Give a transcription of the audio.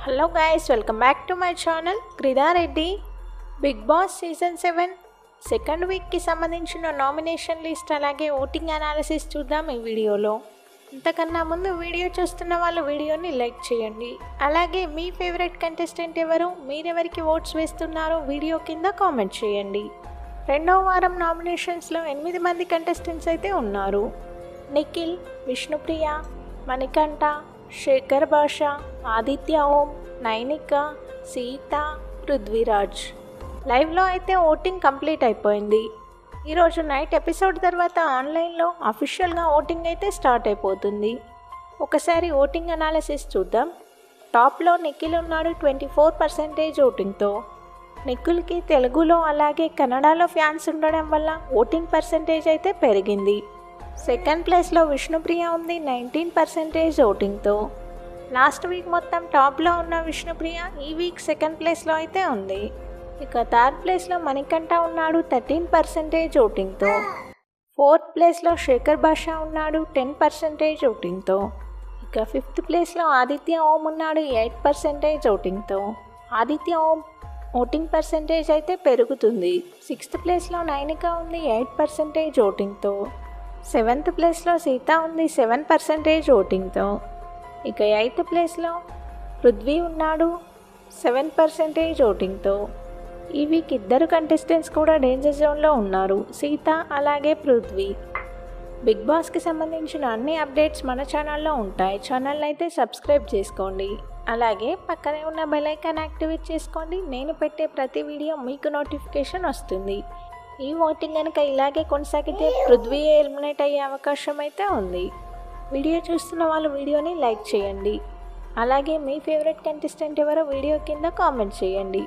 Hello guys, welcome back to my channel Kridareddy. Big boss season 7 second వీక్కి సంబంధించిన nomination list అలాగే voting analysis చూద్దాం ఈ వీడియోలో. అంతకన్నా ముందు వీడియో చూస్తున్న వాళ్ళు వీడియోని లైక్ చేయండి. అలాగే మీ ఫేవరెట్ కంటెస్టెంట్ ఎవరు, మీరెవరికి ఓట్స్ వేస్తున్నారో వీడియో కింద కామెంట్ చేయండి. రెండవ వారం నామినేషన్స్లో 8 మంది కంటెస్టెంట్స్ అయితే ఉన్నారు. నిఖిల్, విష్ణుప్రియ, మణికంఠ, శేఖర్ భాష, ఆదిత్య ఓం, నైనిక, సీత, పృథ్వీరాజ్. లైవ్లో అయితే ఓటింగ్ కంప్లీట్ అయిపోయింది. ఈరోజు నైట్ ఎపిసోడ్ తర్వాత ఆన్లైన్లో అఫీషియల్గా ఓటింగ్ అయితే స్టార్ట్ అయిపోతుంది. ఒకసారి ఓటింగ్ అనాలిసిస్ చూద్దాం. టాప్లో నిఖిల్ ఉన్నాడు 24% ఓటింగ్తో. నిఖిల్కి తెలుగులో అలాగే కన్నడలో ఫ్యాన్స్ ఉండడం వల్ల ఓటింగ్ పర్సంటేజ్ అయితే పెరిగింది. సెకండ్ ప్లేస్లో విష్ణుప్రియ ఉంది 19% ఓటింగ్తో. లాస్ట్ వీక్ మొత్తం టాప్లో ఉన్న విష్ణుప్రియ ఈ వీక్ సెకండ్ ప్లేస్లో అయితే ఉంది. ఇక థర్డ్ ప్లేస్లో మణికంఠ ఉన్నాడు 13% ఓటింగ్తో. ఫోర్త్ ప్లేస్లో శేఖర్ భాష ఉన్నాడు 10% ఓటింగ్తో. ఇక ఫిఫ్త్ ప్లేస్లో ఆదిత్య ఓం ఉన్నాడు 8% ఓటింగ్తో. ఆదిత్య ఓం ఓటింగ్ పర్సంటేజ్ అయితే పెరుగుతుంది. సిక్స్త్ ప్లేస్లో నైనిక ఉంది 8% ఓటింగ్తో. సెవెంత్ ప్లేస్లో సీత ఉంది 7% ఓటింగ్తో. ఇక ఎయిత్ ప్లేస్లో పృథ్వీ ఉన్నాడు 7% ఓటింగ్తో. ఈ వీక్ ఇద్దరు కంటెస్టెంట్స్ కూడా డేంజర్ జోన్లో ఉన్నారు, సీత అలాగే పృథ్వీ. బిగ్ బాస్కి సంబంధించిన అన్ని అప్డేట్స్ మన ఛానల్లో ఉంటాయి. ఛానల్ అయితే సబ్స్క్రైబ్ చేసుకోండి. అలాగే పక్కనే ఉన్న బెల్ ఐకాన్ యాక్టివేట్ చేసుకోండి. నేను పెట్టే ప్రతి వీడియో మీకు నోటిఫికేషన్ వస్తుంది. ఈ ఓటింగ్ కనుక ఇలాగే కొనసాగితే పృథ్వీ ఎలిమినేట్ అయ్యే అవకాశం అయితే ఉంది. వీడియో చూస్తున్న వాళ్ళు వీడియోని లైక్ చేయండి. అలాగే మీ ఫేవరెట్ కంటెస్టెంట్ ఎవరో వీడియో కింద కామెంట్ చేయండి.